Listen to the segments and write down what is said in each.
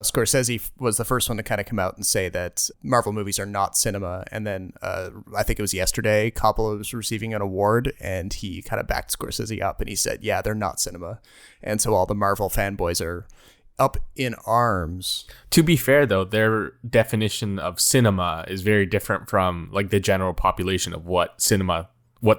Scorsese was the first one to kind of come out and say that Marvel movies are not cinema. And then I think it was yesterday, Coppola was receiving an award and he kind of backed Scorsese up and he said, yeah, they're not cinema. And so all the Marvel fanboys are up in arms. To be fair, though, their definition of cinema is very different from like the general population of what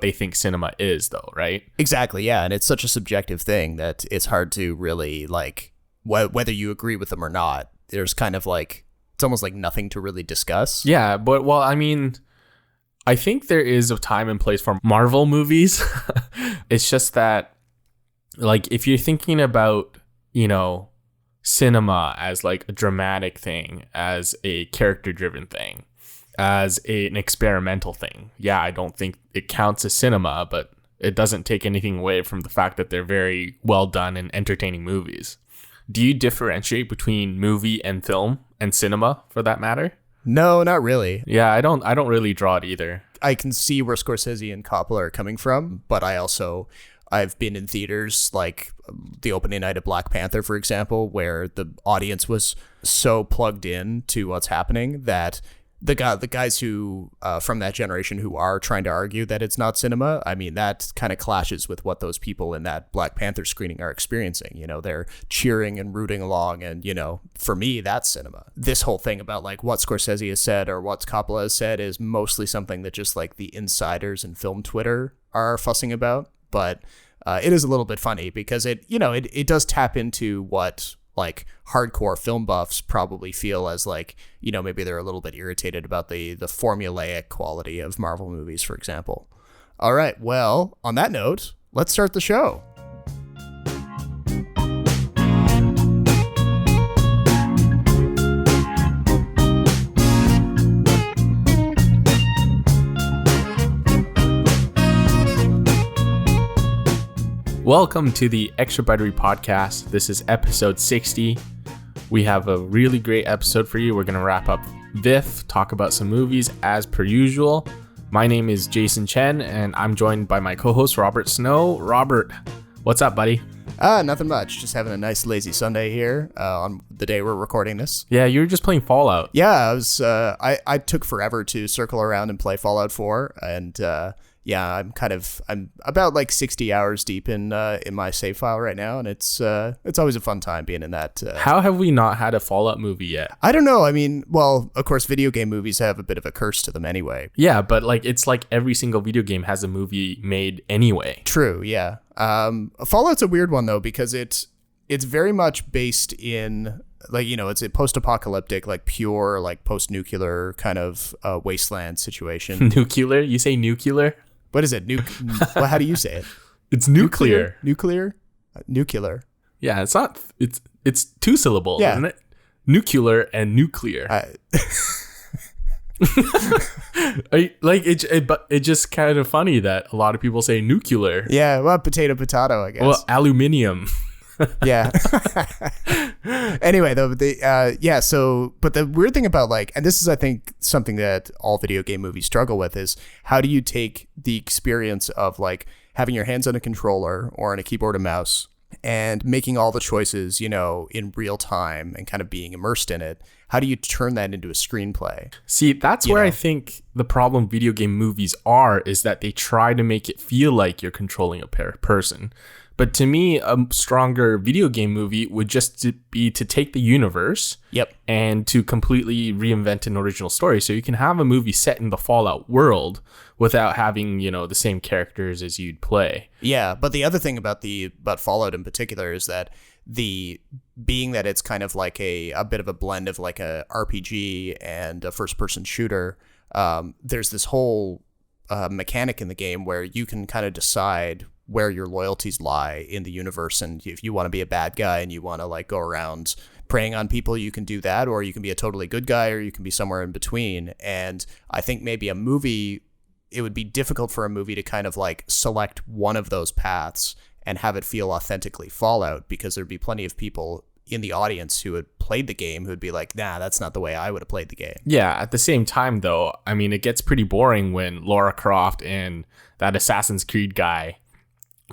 they think cinema is, though, right? Exactly, yeah. And it's such a subjective thing that it's hard to really like, whether you agree with them or not, there's kind of like, it's almost like nothing to really discuss. Yeah, but well, I mean, I think there is a time and place for Marvel movies. It's just that, like, if you're thinking about, you know, cinema as like a dramatic thing, as a character-driven thing, as an experimental thing, yeah, I don't think it counts as cinema, but it doesn't take anything away from the fact that they're very well done and entertaining movies. Do you differentiate between movie and film and cinema, for that matter? No, not really. Yeah, I don't really draw it either. I can see where Scorsese and Coppola are coming from, but I've been in theaters like the opening night of Black Panther, for example, where the audience was so plugged in to what's happening that the guys who from that generation who are trying to argue that it's not cinema, I mean, that kind of clashes with what those people in that Black Panther screening are experiencing. You know, they're cheering and rooting along. And, you know, for me, that's cinema. This whole thing about like what Scorsese has said or what Coppola has said is mostly something that just like the insiders in film Twitter are fussing about. But it is a little bit funny because it does tap into what like hardcore film buffs probably feel as like, you know, maybe they're a little bit irritated about the formulaic quality of Marvel movies, for example. All right. Well, on that note, let's start the show. Welcome to the Extra Buttery Podcast. This is episode 60. We have a really great episode for you. We're going to wrap up VIF, talk about some movies as per usual. My name is Jason Chen, and I'm joined by my co-host, Robert Snow. Robert, what's up, buddy? Nothing much. Just having a nice lazy Sunday here on the day we're recording this. Yeah, you were just playing Fallout. Yeah, I took forever to circle around and play Fallout 4, and yeah, I'm about like 60 hours deep in my save file right now, and it's always a fun time being in that. How have we not had a Fallout movie yet? I don't know. I mean, well, of course, video game movies have a bit of a curse to them anyway. Yeah, but like it's like every single video game has a movie made anyway. True. Yeah. Fallout's a weird one though because it's very much based in like, you know, it's a post-apocalyptic, like pure, like post-nuclear kind of wasteland situation. Nuclear? You say nuclear? What is it? Well, how do you say it? It's nuclear. Nuclear? Nuclear. Yeah, it's not. It's two syllables, yeah. Isn't it? Nuclear and nuclear. Like it's just kind of funny that a lot of people say nuclear. Yeah, well, potato, I guess. Well, aluminium. Yeah. Anyway, though, yeah. So, but the weird thing about like, and this is, I think, something that all video game movies struggle with is how do you take the experience of like having your hands on a controller or on a keyboard and mouse and making all the choices, you know, in real time and kind of being immersed in it. How do you turn that into a screenplay? See, that's where I think the problem video game movies is that they try to make it feel like you're controlling a person. But to me, a stronger video game movie would just be to take the universe and to completely reinvent an original story. So you can have a movie set in the Fallout world without having, you know, the same characters as you'd play. Yeah, but the other thing about Fallout in particular is that being that it's kind of like a bit of a blend of like a RPG and a first-person shooter, there's this whole mechanic in the game where you can kind of decide where your loyalties lie in the universe. And if you want to be a bad guy and you want to like go around preying on people, you can do that, or you can be a totally good guy, or you can be somewhere in between. And I think maybe it would be difficult for a movie to kind of like select one of those paths and have it feel authentically Fallout, because there'd be plenty of people in the audience who had played the game who'd be like, nah, that's not the way I would have played the game. Yeah, at the same time, though, I mean, it gets pretty boring when Lara Croft and that Assassin's Creed guy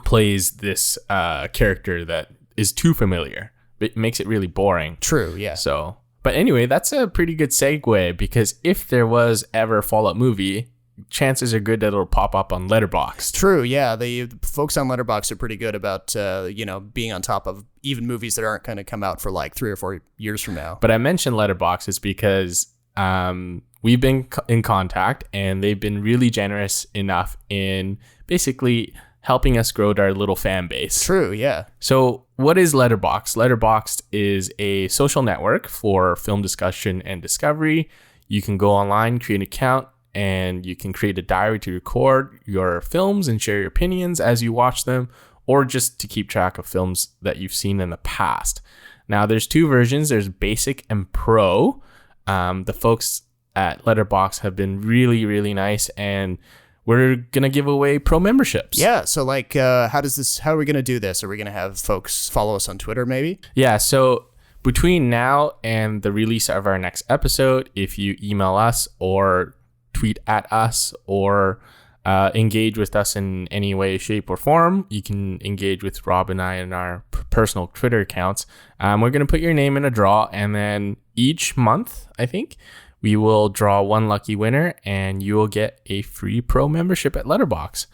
plays this character that is too familiar. it makes it really boring. True, yeah. So, but anyway, that's a pretty good segue, because if there was ever a Fallout movie, chances are good that it'll pop up on Letterboxd. True, yeah. The folks on Letterboxd are pretty good about, being on top of even movies that aren't going to come out for like 3 or 4 years from now. But I mentioned Letterboxd is because we've been in contact, and they've been really generous enough in basically helping us grow our little fan base. True, yeah. So what is Letterboxd? Letterboxd is a social network for film discussion and discovery. You can go online, create an account, and you can create a diary to record your films and share your opinions as you watch them, or just to keep track of films that you've seen in the past. Now, there's 2 versions. There's Basic and Pro. The folks at Letterboxd have been really, really nice, and we're going to give away Pro memberships. Yeah, so like, how are we going to do this? Are we going to have folks follow us on Twitter, maybe? Yeah, so between now and the release of our next episode, if you email us or tweet at us or engage with us in any way, shape, or form, you can engage with Rob and I in our personal Twitter accounts. We're going to put your name in a draw, and then each month, I think, we will draw one lucky winner, and you will get a free Pro membership at Letterboxd.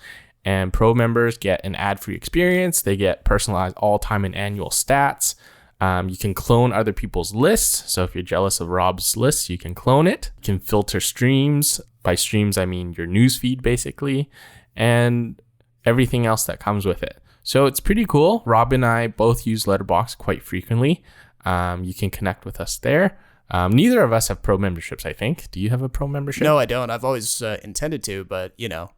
And Pro members get an ad-free experience. They get personalized all-time and annual stats. You can clone other people's lists. So if you're jealous of Rob's list, you can clone it. You can filter streams. By streams, I mean your news feed, basically, and everything else that comes with it. So it's pretty cool. Rob and I both use Letterboxd quite frequently. You can connect with us there. Neither of us have Pro memberships, I think. Do you have a Pro membership? No, I don't. I've always intended to, but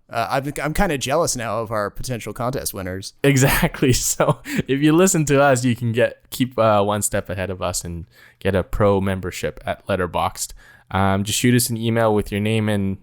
I'm kind of jealous now of our potential contest winners. Exactly. So if you listen to us, you can keep one step ahead of us and get a Pro membership at Letterboxd. Just shoot us an email with your name and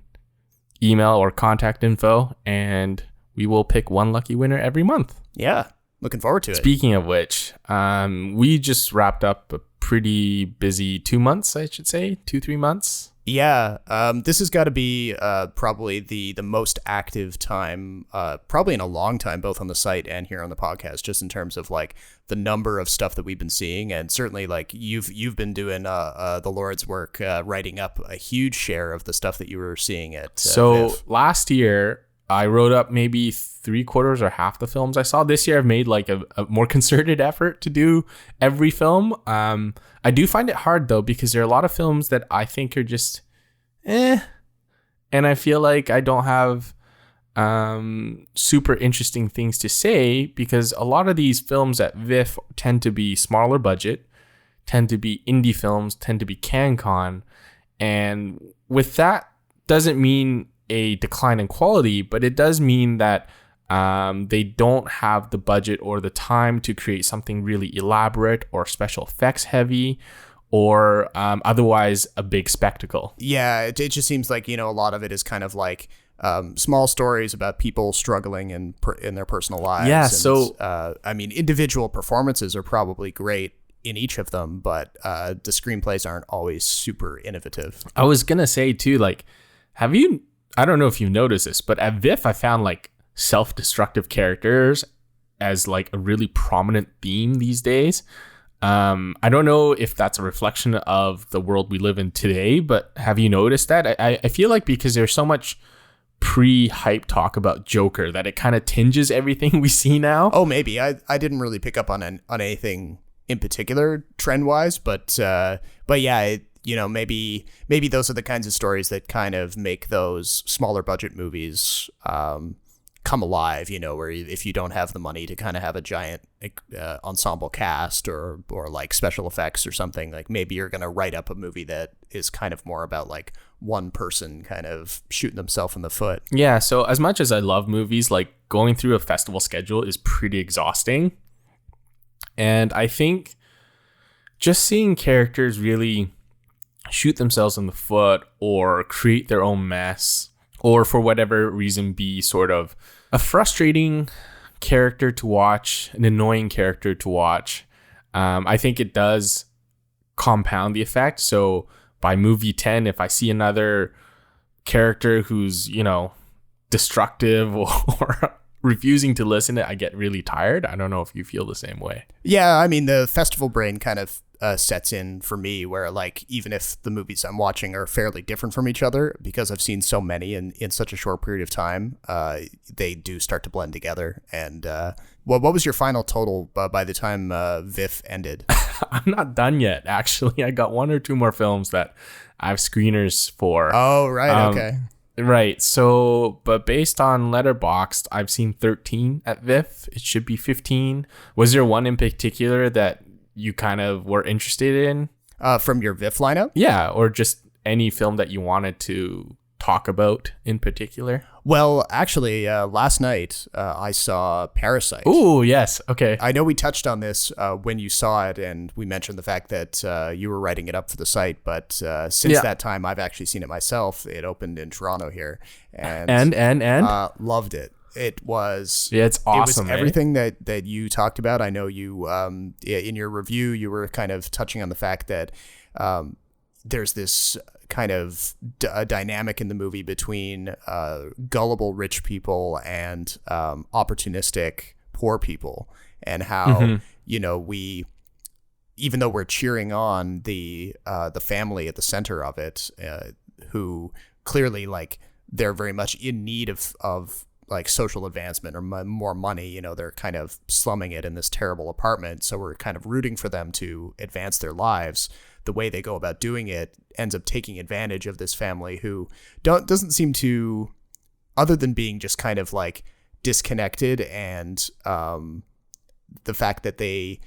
email or contact info, and we will pick one lucky winner every month. Yeah, looking forward to it. Speaking of which, we just wrapped up a pretty busy 2 months, I should say, 2-3 months. Yeah, this has got to be probably the most active time, probably in a long time, both on the site and here on the podcast, just in terms of like the number of stuff that we've been seeing, and certainly like you've been doing the Lord's work, writing up a huge share of the stuff that you were seeing at. So VIF. Last year, I wrote up maybe 3/4 or half the films I saw. This year, I've made like a more concerted effort to do every film. I do find it hard though, because there are a lot of films that I think are just and I feel like I don't have super interesting things to say, because a lot of these films at VIF tend to be smaller budget, tend to be indie films, tend to be CanCon, and with that doesn't mean a decline in quality, but it does mean that they don't have the budget or the time to create something really elaborate or special effects heavy or otherwise a big spectacle. Yeah, it just seems like, a lot of it is kind of like small stories about people struggling in their personal lives. Yeah, and, so individual performances are probably great in each of them, but the screenplays aren't always super innovative. I was gonna say too, like, I don't know if you've noticed this, but at VIF I found like self-destructive characters as like a really prominent theme these days. I don't know if that's a reflection of the world we live in today, but have you noticed that? I feel like because there's so much pre-hype talk about Joker that it kind of tinges everything we see now. Oh, maybe. I didn't really pick up on anything in particular trend-wise, but yeah, maybe those are the kinds of stories that kind of make those smaller budget movies come alive, where if you don't have the money to kind of have a giant ensemble cast or like special effects or something, like maybe you're going to write up a movie that is kind of more about like one person kind of shooting themselves in the foot. Yeah, so as much as I love movies, like going through a festival schedule is pretty exhausting. And I think just seeing characters really shoot themselves in the foot or create their own mess, or for whatever reason be sort of a frustrating character to watch, an annoying character to watch, I think it does compound the effect. So by movie 10, if I see another character who's, destructive or refusing to listen to it, I get really tired. I don't know if you feel the same way. Yeah, I mean, the festival brain kind of sets in for me where, like, even if the movies I'm watching are fairly different from each other, because I've seen so many in such a short period of time, they do start to blend together. And what was your final total by the time VIFF ended? I'm not done yet, actually. I got one or two more films that I have screeners for. Oh, right. Okay. Right. So, but based on Letterboxd, I've seen 13 at VIFF. It should be 15. Was there one in particular that you kind of were interested in? From your VIFF lineup? Yeah, or just any film that you wanted to talk about in particular? Well, actually, last night I saw Parasite. Ooh, yes. Okay. I know we touched on this when you saw it, and we mentioned the fact that you were writing it up for the site. But since that time, I've actually seen it myself. It opened in Toronto here, and loved it. It was it's awesome. It was everything that you talked about. I know you in your review you were kind of touching on the fact that there's this kind of dynamic in the movie between gullible rich people and opportunistic poor people, and how we, even though we're cheering on the family at the center of it, who clearly, like, they're very much in need of like social advancement or more money. They're kind of slumming it in this terrible apartment, so we're kind of rooting for them to advance their lives. The way they go about doing it ends up taking advantage of this family who doesn't seem to, other than being just kind of like disconnected, and the fact that they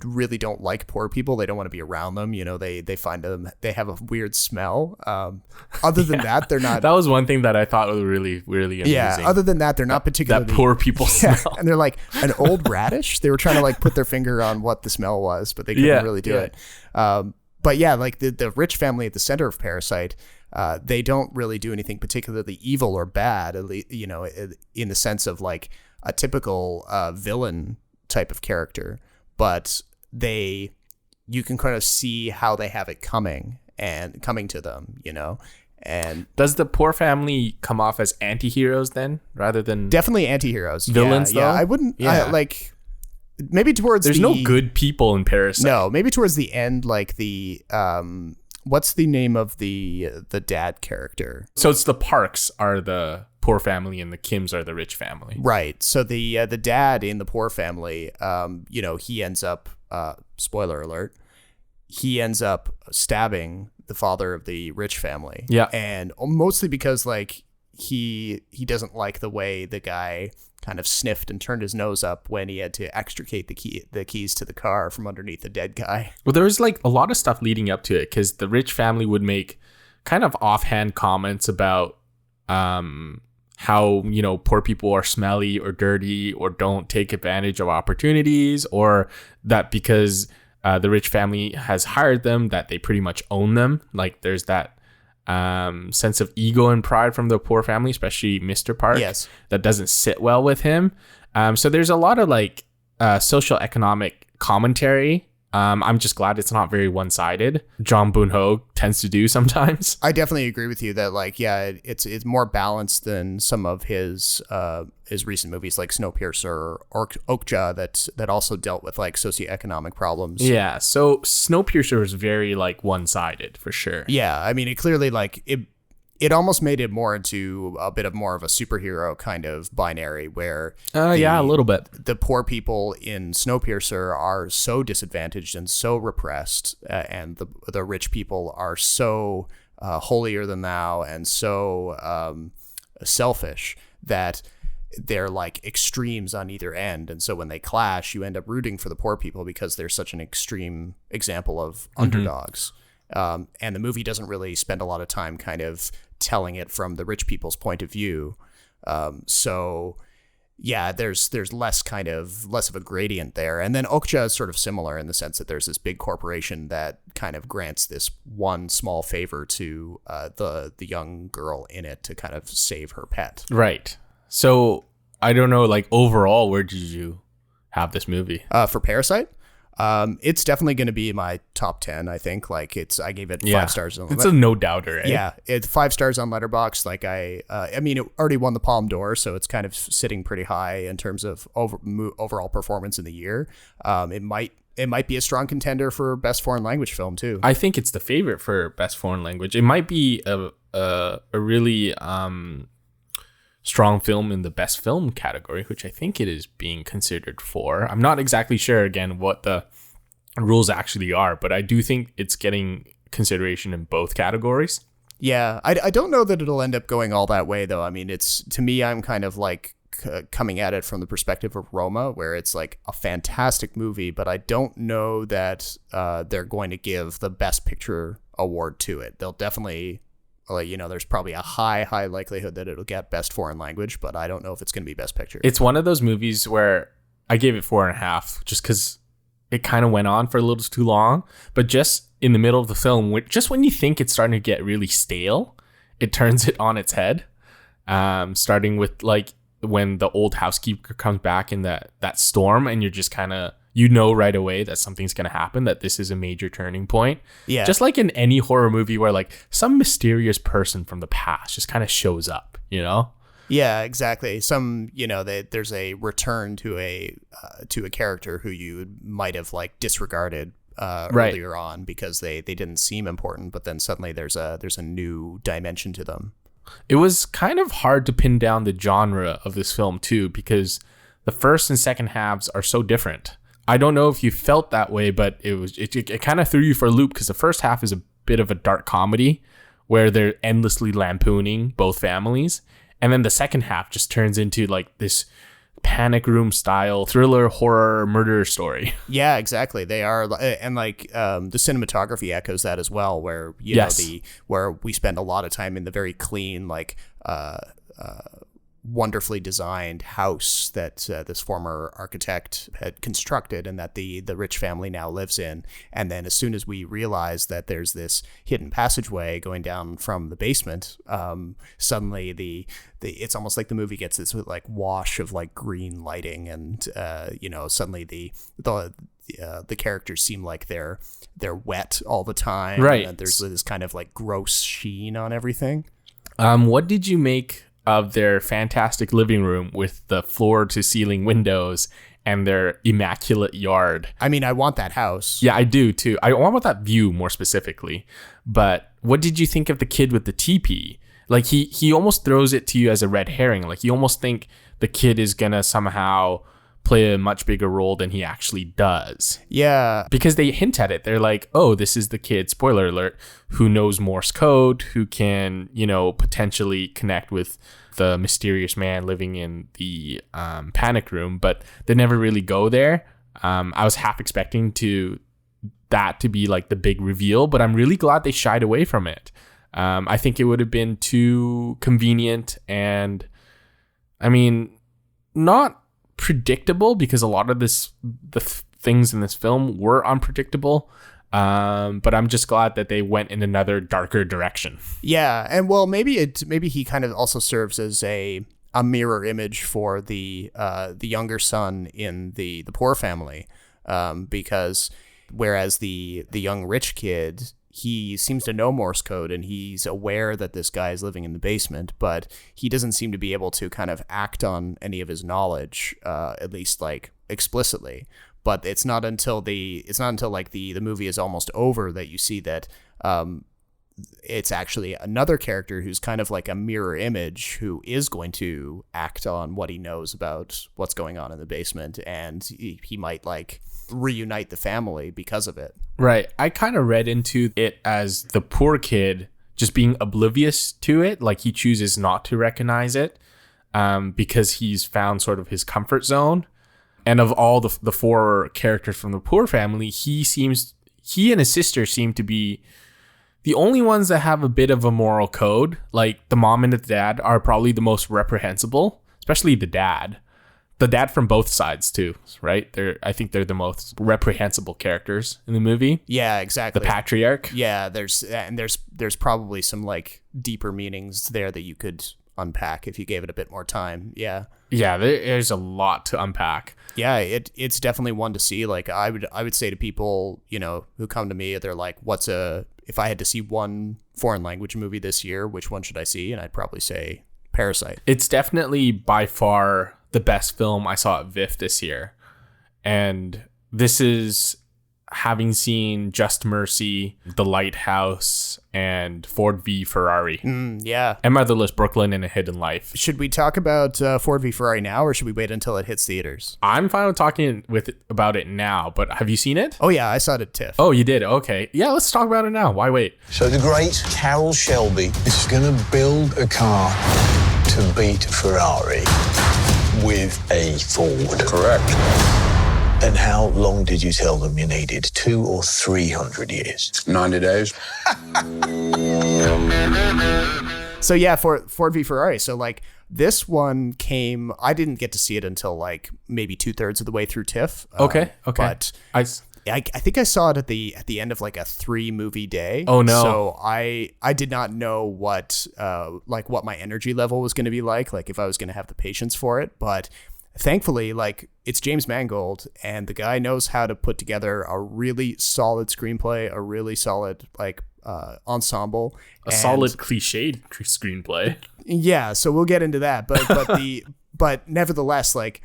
really don't like poor people. They don't want to be around them. They find them, they have a weird smell. Other than that, they're not. That was one thing that I thought was really, really amazing. Yeah. Other than that, they're not particularly. That poor people smell. And they're like an old radish. They were trying to like put their finger on what the smell was, but they couldn't really do it. But yeah, like the rich family at the center of Parasite, they don't really do anything particularly evil or bad, at least, in the sense of like a typical villain type of character. But you can kind of see how they have it coming to them, And does the poor family come off as anti-heroes then, rather than definitely anti-heroes? Villains, though? I wouldn't. Maybe towards there's no good people in Parasite. No, maybe towards the end, like the what's the name of the dad character? So it's the Parks are the poor family and the Kims are the rich family. Right. So the dad in the poor family, he ends up, spoiler alert, he ends up stabbing the father of the rich family. Yeah. And mostly because like he doesn't like the way the guy kind of sniffed and turned his nose up when he had to extricate the keys to the car from underneath the dead guy. Well, there was like a lot of stuff leading up to it, because the rich family would make kind of offhand comments about how, poor people are smelly or dirty or don't take advantage of opportunities, or that because the rich family has hired them, that they pretty much own them. Like there's that sense of ego and pride from the poor family, especially Mr. Park, yes, that doesn't sit well with him. So there's a lot of like social economic commentary. I'm just glad it's not very one-sided. John Boon-ho tends to do sometimes. I definitely agree with you that like, yeah, it's more balanced than some of his recent movies like Snowpiercer or Okja that also dealt with like socioeconomic problems. Yeah, so Snowpiercer was very like one-sided for sure. Yeah, I mean, it clearly like it almost made it more into a bit of more of a superhero kind of binary where a little bit. The poor people in Snowpiercer are so disadvantaged and so repressed, and the rich people are so holier than thou and so selfish that they're like extremes on either end. And so when they clash, you end up rooting for the poor people because they're such an extreme example of underdogs. And the movie doesn't really spend a lot of time kind of telling it from the rich people's point of view. So yeah, there's less of a gradient there. And then Okja is sort of similar in the sense that there's this big corporation that kind of grants this one small favor to the young girl in it to kind of save her pet. Right. So I don't know, like overall, where did you have this movie? For Parasite? It's definitely going to be my top 10. I think I gave it 5 stars. It's a no doubter. Yeah, it's 5 stars on Letterboxd. Like I mean, it already won the Palme d'Or, so it's kind of sitting pretty high in terms of overall performance in the year. It might be a strong contender for best foreign language film too. I think it's the favorite for best foreign language. It might be a really strong film in the best film category, which I think it is being considered for. I'm not exactly sure again what the rules actually are, but I do think it's getting consideration in both categories. Yeah, I don't know that it'll end up going all that way though. I mean, to me, I'm kind of like coming at it from the perspective of Roma, where it's like a fantastic movie, but I don't know that they're going to give the best picture award to it. They'll definitely, there's probably a high likelihood that it'll get best foreign language, but I don't know if it's going to be best picture. It's one of those movies where I gave it 4.5 just because it kind of went on for a little too long, but just in the middle of the film, just when you think it's starting to get really stale, it turns it on its head. Starting with like when the old housekeeper comes back in that storm, and you're just kind of, right away that something's going to happen, that this is a major turning point. Yeah. Just like in any horror movie where like some mysterious person from the past just kind of shows up, Yeah, exactly. There's a return to a character who you might have like disregarded earlier on because they didn't seem important, but then suddenly there's a new dimension to them. It was kind of hard to pin down the genre of this film too, because the first and second halves are so different. I don't know if you felt that way, but it kind of threw you for a loop because the first half is a bit of a dark comedy where they're endlessly lampooning both families. And then the second half just turns into like this panic room style thriller, horror, murder story. Yeah, exactly. They are. And like the cinematography echoes that as well, where, where we spend a lot of time in the very clean, like, wonderfully designed house that this former architect had constructed and that the rich family now lives in. And then as soon as we realize that there's this hidden passageway going down from the basement, suddenly it's almost like the movie gets this like wash of like green lighting, and suddenly the characters seem like they're wet all the time, right? And there's this kind of like gross sheen on everything. What did you make of their fantastic living room with the floor to ceiling windows and their immaculate yard? I mean, I want that house. Yeah, I do too. I want that view more specifically. But what did you think of the kid with the teepee? Like he almost throws it to you as a red herring. Like you almost think the kid is gonna somehow play a much bigger role than he actually does. Yeah. Because they hint at it. They're like, oh, this is the kid, spoiler alert, who knows Morse code, who can, potentially connect with the mysterious man living in the panic room. But they never really go there. I was half expecting that to be like the big reveal, but I'm really glad they shied away from it. I think it would have been too convenient and, I mean, not predictable, because a lot of the things in this film were unpredictable, but I'm just glad that they went in another darker direction. Yeah, and well, maybe he kind of also serves as a mirror image for the younger son in the poor family, because whereas the young rich kid, he seems to know Morse code and he's aware that this guy is living in the basement, but he doesn't seem to be able to kind of act on any of his knowledge, at least like explicitly. But it's not until like the movie is almost over that you see that it's actually another character who's kind of like a mirror image who is going to act on what he knows about what's going on in the basement, and he might like reunite the family because of it. Right. I kind of read into it as the poor kid just being oblivious to it, like he chooses not to recognize it because he's found sort of his comfort zone. And of all the 4 characters from the poor family, he and his sister seem to be the only ones that have a bit of a moral code. Like the mom and the dad are probably the most reprehensible, especially the dad. The dad from both sides too, right? I think they're the most reprehensible characters in the movie. Yeah, exactly. The patriarch. Yeah, there's probably some like deeper meanings there that you could unpack if you gave it a bit more time. Yeah. Yeah, there's a lot to unpack. Yeah, it's definitely one to see. Like I would say to people, who come to me, they're like, if I had to see one foreign language movie this year, which one should I see? And I'd probably say Parasite. It's definitely by far the best film I saw at VIFF this year. And this is having seen Just Mercy, The Lighthouse, and Ford v Ferrari. Yeah. And Motherless Brooklyn and A Hidden Life. Should we talk about Ford v Ferrari now, or should we wait until it hits theaters? I'm fine with talking about it now, but have you seen it? Oh, yeah, I saw it at TIFF. Oh, you did? Okay. Yeah, let's talk about it now. Why wait? So the great Carroll Shelby is going to build a car to beat Ferrari with a Ford. Correct. And how long did you tell them you needed? 200 or 300 years? 90 days. So yeah, Ford v Ferrari. So like this one came, I didn't get to see it until like maybe 2/3 of the way through TIFF. Okay. But I think I saw it at the end of like a 3-movie day. Oh no. So I did not know what my energy level was going to be like if I was going to have the patience for it. But thankfully, like, it's James Mangold, and the guy knows how to put together a really solid screenplay, a really solid ensemble, a solid cliched screenplay. Yeah, so we'll get into that, but nevertheless, like,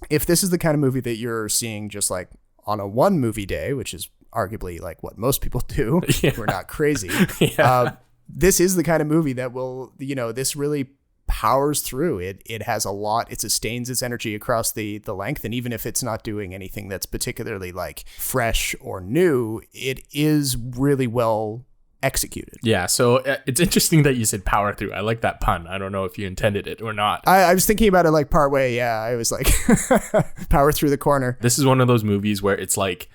if this is the kind of movie that you're seeing just like on a 1-movie day, which is arguably like what most people do, we're not crazy. This is the kind of movie that will, this really powers through. It has a lot. It sustains its energy across the length, and even if it's not doing anything that's particularly like fresh or new, it is really well executed. Yeah, so it's interesting that you said power through. I like that pun. I don't know if you intended it or not. I was thinking about it like part way. Yeah, I was like power through the corner. This is one of those movies where it's like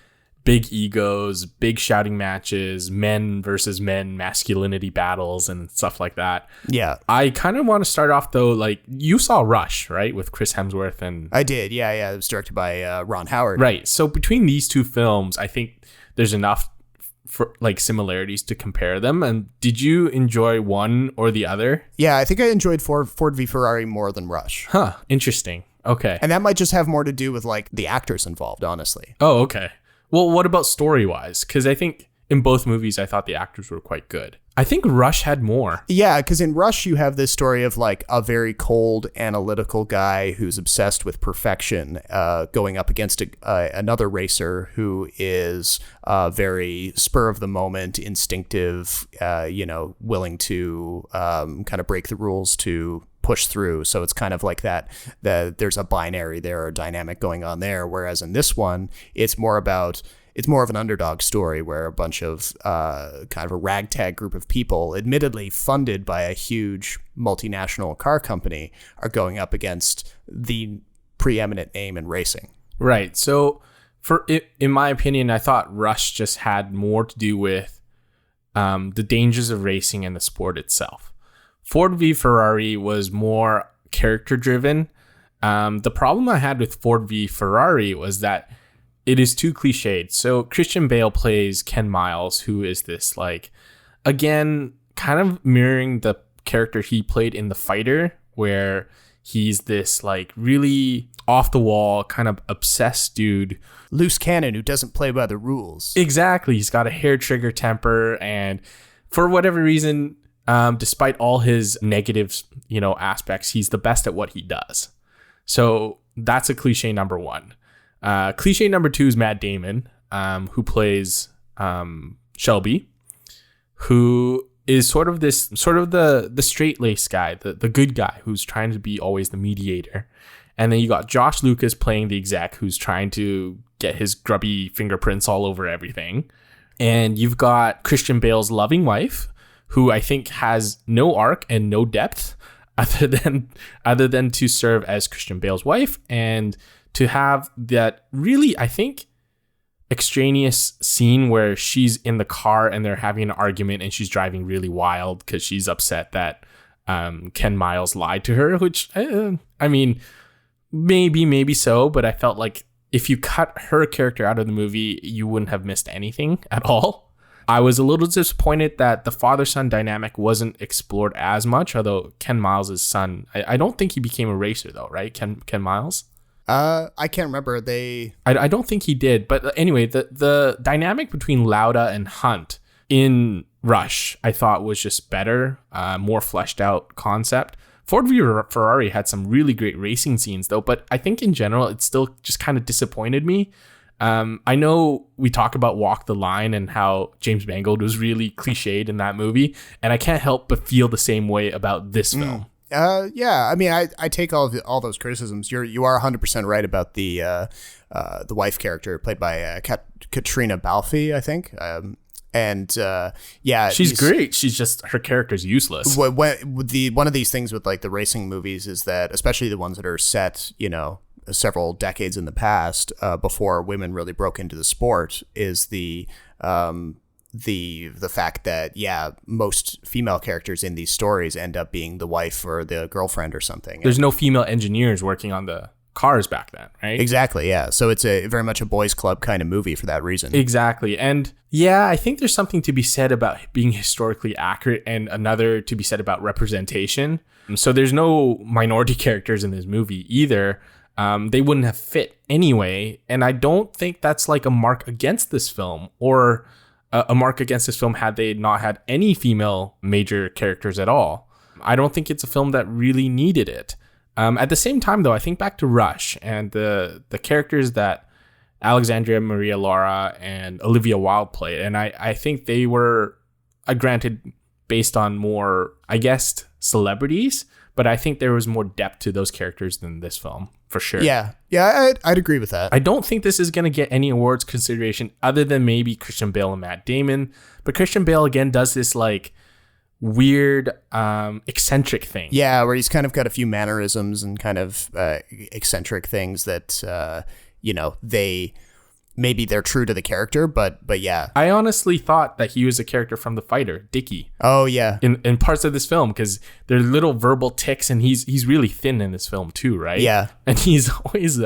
big egos, big shouting matches, men versus men, masculinity battles, and stuff like that. Yeah. I kind of want to start off, though, like, you saw Rush, right? With Chris Hemsworth and... I did, yeah. It was directed by Ron Howard. Right. So between these two films, I think there's enough for like similarities to compare them. And did you enjoy one or the other? Yeah, I think I enjoyed Ford v Ferrari more than Rush. Huh. Interesting. Okay. And that might just have more to do with like the actors involved, honestly. Oh, okay. Well, what about story-wise? Because I think in both movies, I thought the actors were quite good. I think Rush had more. Yeah, because in Rush, you have this story of like a very cold, analytical guy who's obsessed with perfection, going up against another racer who is very spur of the moment, instinctive, willing to kind of break the rules to push through. So it's kind of like that, there's a binary there, or dynamic going on there. Whereas in this one, it's more of an underdog story where a bunch of kind of a ragtag group of people, admittedly funded by a huge multinational car company, are going up against the preeminent name in racing. Right. So in my opinion, I thought Rush just had more to do with the dangers of racing and the sport itself. Ford v Ferrari was more character driven. The problem I had with Ford v Ferrari was that it is too cliched. So Christian Bale plays Ken Miles, who is this, like, again, kind of mirroring the character he played in The Fighter, where he's this, like, really off the wall, kind of obsessed dude. Loose cannon who doesn't play by the rules. Exactly. He's got a hair trigger temper, and for whatever reason, despite all his negative, aspects, he's the best at what he does. So that's a cliche number one. Cliche number two is Matt Damon, who plays Shelby, who is sort of the straight-laced guy, the good guy who's trying to be always the mediator. And then you got Josh Lucas playing the exec, who's trying to get his grubby fingerprints all over everything. And you've got Christian Bale's loving wife, who I think has no arc and no depth other than to serve as Christian Bale's wife, and to have that really, I think, extraneous scene where she's in the car and they're having an argument and she's driving really wild because she's upset that Ken Miles lied to her, which, I mean, maybe so, but I felt like if you cut her character out of the movie, you wouldn't have missed anything at all. I was a little disappointed that the father-son dynamic wasn't explored as much, although Ken Miles' son, I don't think he became a racer though, right? Ken Miles? I can't remember. I don't think he did. But anyway, the dynamic between Lauda and Hunt in Rush, I thought was just better, more fleshed out concept. Ford v Ferrari had some really great racing scenes though, but I think in general, it still just kind of disappointed me. I know we talk about Walk the Line and how James Mangold was really cliched in that movie, and I can't help but feel the same way about this film. Yeah, I mean, I take all those criticisms. You are 100% right about the wife character played by Katrina Balfe, I think. Yeah, she's great. She's just, her character's useless. One of these things with like the racing movies is that, especially the ones that are set, several decades in the past, before women really broke into the sport, is the fact that most female characters in these stories end up being the wife or the girlfriend or something. There's no female engineers working on the cars back then, right? Exactly, yeah. So it's a very much a boys club kind of movie for that reason. Exactly. And yeah, I think there's something to be said about being historically accurate and another to be said about representation. So there's no minority characters in this movie either. They wouldn't have fit anyway. And I don't think that's like a mark against this film, or a mark against this film had they not had any female major characters at all. I don't think it's a film that really needed it. At the same time, though, I think back to Rush and the characters that Alexandria Maria Lara and Olivia Wilde played, and I think they were, granted, based on more, I guess, celebrities, but I think there was more depth to those characters than this film, for sure. Yeah, I'd agree with that. I don't think this is going to get any awards consideration other than maybe Christian Bale and Matt Damon, but Christian Bale, again, does this, like, weird eccentric thing, where he's kind of got a few mannerisms and kind of eccentric things that they're true to the character, but yeah, I honestly thought that he was a character from The Fighter, Dickie. Oh yeah, in parts of this film, because there are little verbal tics, and he's really thin in this film too, right? Yeah, and he's always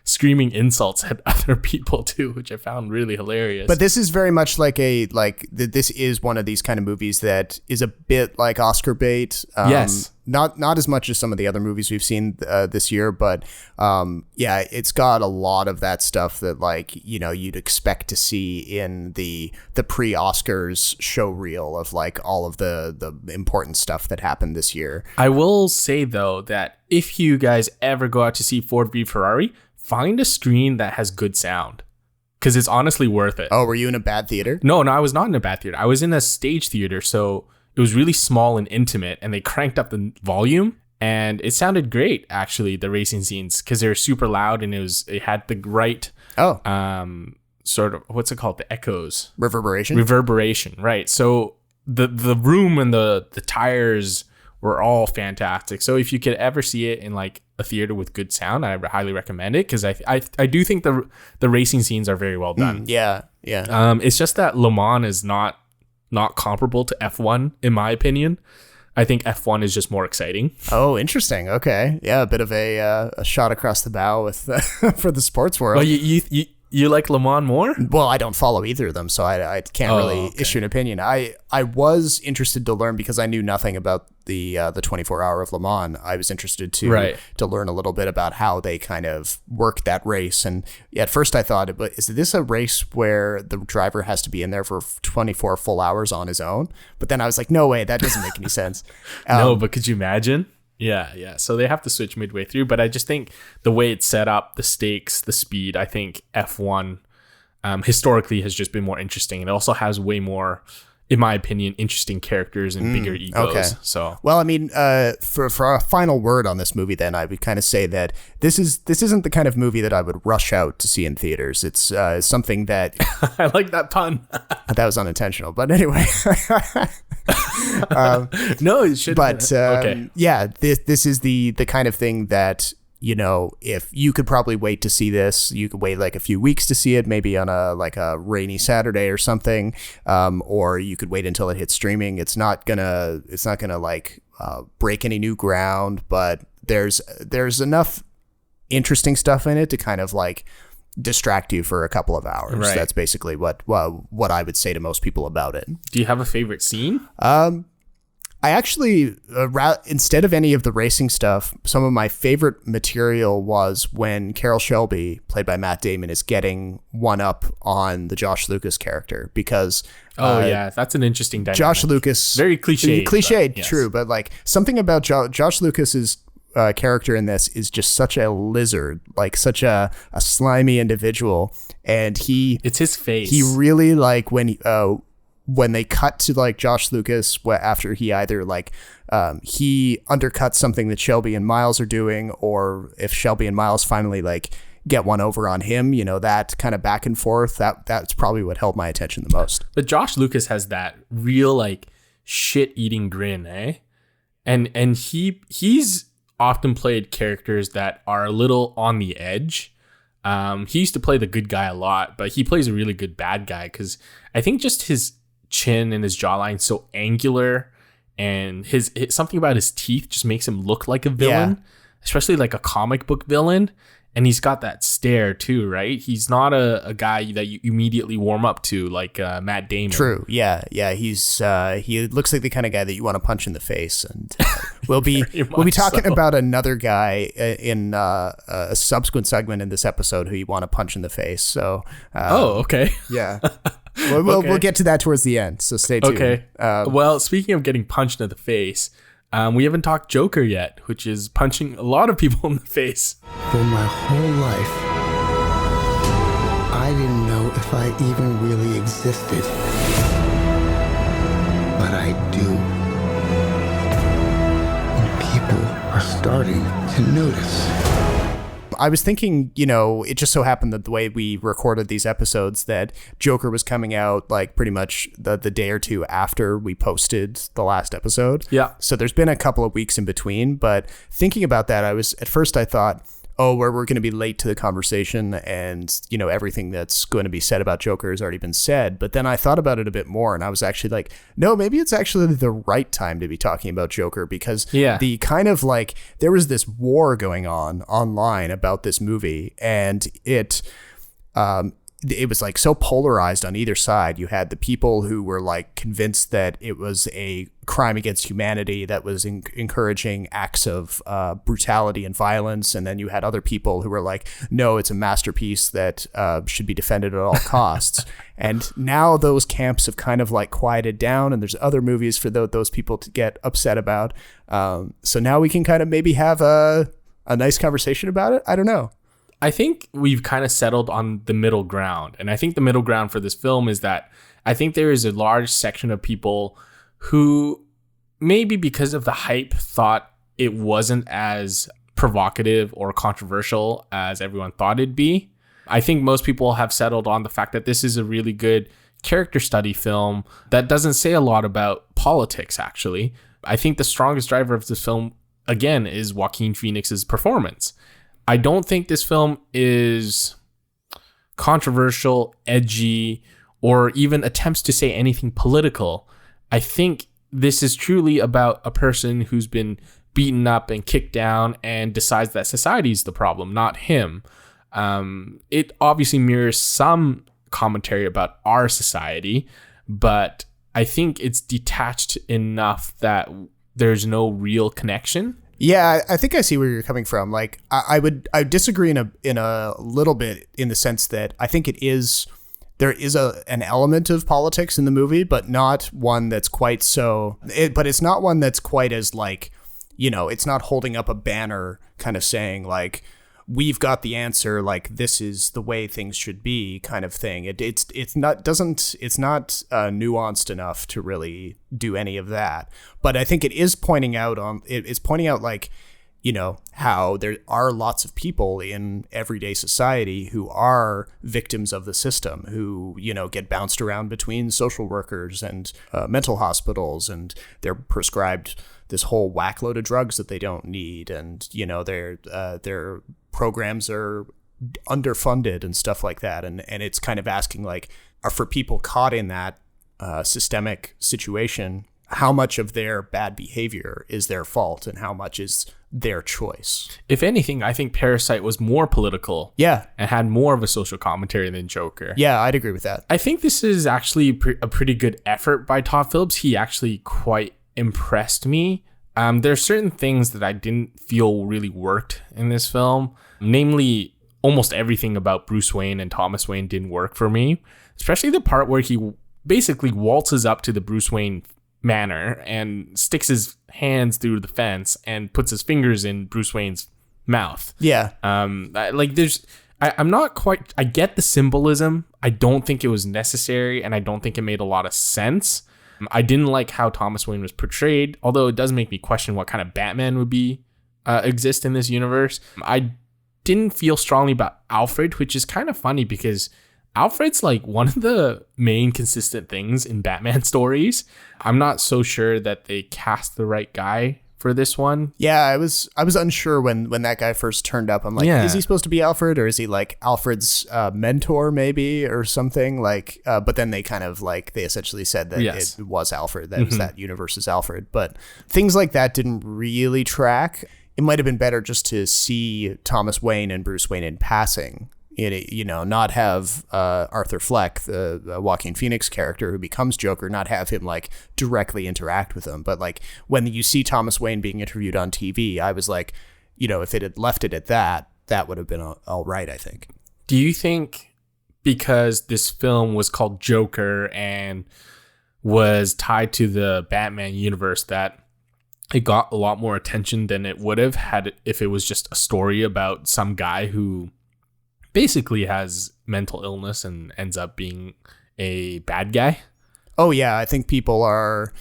screaming insults at other people too, which I found really hilarious. But this is very much this is one of these kind of movies that is a bit like Oscar bait. Yes. Not as much as some of the other movies we've seen this year, but it's got a lot of that stuff that you'd expect to see in the pre-Oscars show reel of like all of the important stuff that happened this year. I will say though that if you guys ever go out to see Ford v Ferrari, find a screen that has good sound, because it's honestly worth it. Oh, were you in a bad theater? No, I was not in a bad theater. I was in a stage theater, so it was really small and intimate, and they cranked up the volume, and it sounded great, actually, the racing scenes, because they were super loud, and it had the right sort of, what's it called? The echoes. Reverberation, right. So the room and the tires were all fantastic. So if you could ever see it in like a theater with good sound, I highly recommend it, because I do think the racing scenes are very well done. Yeah. It's just that Le Mans is not comparable to F1, in my opinion. I think F1 is just more exciting. Oh, interesting. Okay. Yeah, a bit of a shot across the bow with for the sports world. Well, you like Le Mans more? Well, I don't follow either of them, so I can't really issue an opinion. I was interested to learn, because I knew nothing about the 24-hour of Le Mans. I was interested to learn a little bit about how they kind of work that race. And at first I thought, but is this a race where the driver has to be in there for 24 full hours on his own? But then I was like, no way, that doesn't make any sense. No, but could you imagine? Yeah. So they have to switch midway through, but I just think the way it's set up, the stakes, the speed, I think F1 historically has just been more interesting. It also has way more, in my opinion, interesting characters and bigger egos. Okay. So, well, I mean, for a final word on this movie, then I would kind of say that this isn't the kind of movie that I would rush out to see in theaters. It's something that I like that pun. That was unintentional, but anyway. No, it should. But okay. Yeah, this is the kind of thing that, if you could probably wait to see this, you could wait like a few weeks to see it, maybe on a rainy Saturday or something, or you could wait until it hits streaming. It's not gonna break any new ground, but there's enough interesting stuff in it to kind of like distract you for a couple of hours. Right. That's basically what I would say to most people about it. Do you have a favorite scene? I actually, instead of any of the racing stuff, some of my favorite material was when Carol Shelby, played by Matt Damon, is getting one up on the Josh Lucas character, because that's an interesting dynamic. Josh Lucas, very cliched, yes. True, but like something about Josh Lucas's character in this is just such a lizard, like such a slimy individual, and it's his face. He really, like, when they cut to like Josh Lucas after he either like he undercuts something that Shelby and Miles are doing, or if Shelby and Miles finally like get one over on him, you know, that kind of back and forth, that's probably what held my attention the most. But Josh Lucas has that real like shit-eating grin, eh? And he's often played characters that are a little on the edge. He used to play the good guy a lot, but he plays a really good bad guy because I think just his chin and his jawline so angular, and his something about his teeth just makes him look like a villain, especially like a comic book villain. And he's got that stare too, right? He's not a guy that you immediately warm up to like Matt Damon. True. Yeah. He looks like the kind of guy that you want to punch in the face. And we'll be talking about another guy in a subsequent segment in this episode who you want to punch in the face. So. Okay. Yeah. We'll get to that towards the end, so stay tuned. Okay. Well, speaking of getting punched in the face, we haven't talked Joker yet, which is punching a lot of people in the face. For my whole life, I didn't know if I even really existed. But I do. And people are starting to notice. I was thinking, you know, it just so happened that the way we recorded these episodes, that Joker was coming out like pretty much the day or two after we posted the last episode. Yeah. So there's been a couple of weeks in between, but thinking about that, I thought, oh, we're going to be late to the conversation, and, you know, everything that's going to be said about Joker has already been said. But then I thought about it a bit more, and I was actually like, no, maybe it's actually the right time to be talking about Joker, because the kind of like, there was this war going on online about this movie, and it was like so polarized on either side. You had the people who were like convinced that it was a crime against humanity that was encouraging acts of brutality and violence. And then you had other people who were like, no, it's a masterpiece that should be defended at all costs. And now those camps have kind of like quieted down, and there's other movies for those people to get upset about. So now we can kind of maybe have a nice conversation about it. I don't know. I think we've kind of settled on the middle ground. And I think the middle ground for this film is that I think there is a large section of people who maybe because of the hype thought it wasn't as provocative or controversial as everyone thought it'd be. I think most people have settled on the fact that this is a really good character study film that doesn't say a lot about politics, actually. I think the strongest driver of this film, again, is Joaquin Phoenix's performance. I don't think this film is controversial, edgy, or even attempts to say anything political. I think this is truly about a person who's been beaten up and kicked down and decides that society is the problem, not him. It obviously mirrors some commentary about our society, but I think it's detached enough that there's no real connection. Yeah, I think I see where you're coming from. Like, I would disagree in a little bit, in the sense that I think there is an element of politics in the movie, but not one that's quite so. But it's not one that's quite as like, you know, it's not holding up a banner kind of saying like, we've got the answer, like this is the way things should be, kind of thing. It's not nuanced enough to really do any of that. But I think it is pointing out like, you know, how there are lots of people in everyday society who are victims of the system, who, you know, get bounced around between social workers and mental hospitals, and they're prescribed this whole whack load of drugs that they don't need, and, you know, their programs are underfunded and stuff like that. And it's kind of asking, like, are for people caught in that systemic situation, how much of their bad behavior is their fault, and how much is their choice. If anything, I think Parasite was more political. Yeah. And had more of a social commentary than Joker. Yeah, I'd agree with that. I think this is actually a pretty good effort by Todd Phillips. He actually quite impressed me. There are certain things that I didn't feel really worked in this film. Namely, almost everything about Bruce Wayne and Thomas Wayne didn't work for me. Especially the part where he basically waltzes up to the Bruce Wayne manor and sticks his hands through the fence and puts his fingers in Bruce Wayne's mouth. Yeah. I'm not quite, I get the symbolism. I don't think it was necessary, and I don't think it made a lot of sense. I didn't like how Thomas Wayne was portrayed, although it does make me question what kind of Batman would exist in this universe. I didn't feel strongly about Alfred, which is kind of funny because Alfred's like one of the main consistent things in Batman stories. I'm not so sure that they cast the right guy for this one. Yeah, I was unsure when that guy first turned up. I'm like, Is he supposed to be Alfred, or is he like Alfred's mentor maybe or something? Like, but then they kind of like, they essentially said that it was Alfred, that was that universe's Alfred. But things like that didn't really track. It might have been better just to see Thomas Wayne and Bruce Wayne in passing. Not have Arthur Fleck, the Joaquin Phoenix character who becomes Joker, not have him like directly interact with him. But like when you see Thomas Wayne being interviewed on TV, I was like, if it had left it at that would have been all right, I think. Do you think because this film was called Joker and was tied to the Batman universe that it got a lot more attention than it would have had if it was just a story about some guy who basically has mental illness and ends up being a bad guy? Oh yeah, I think people are,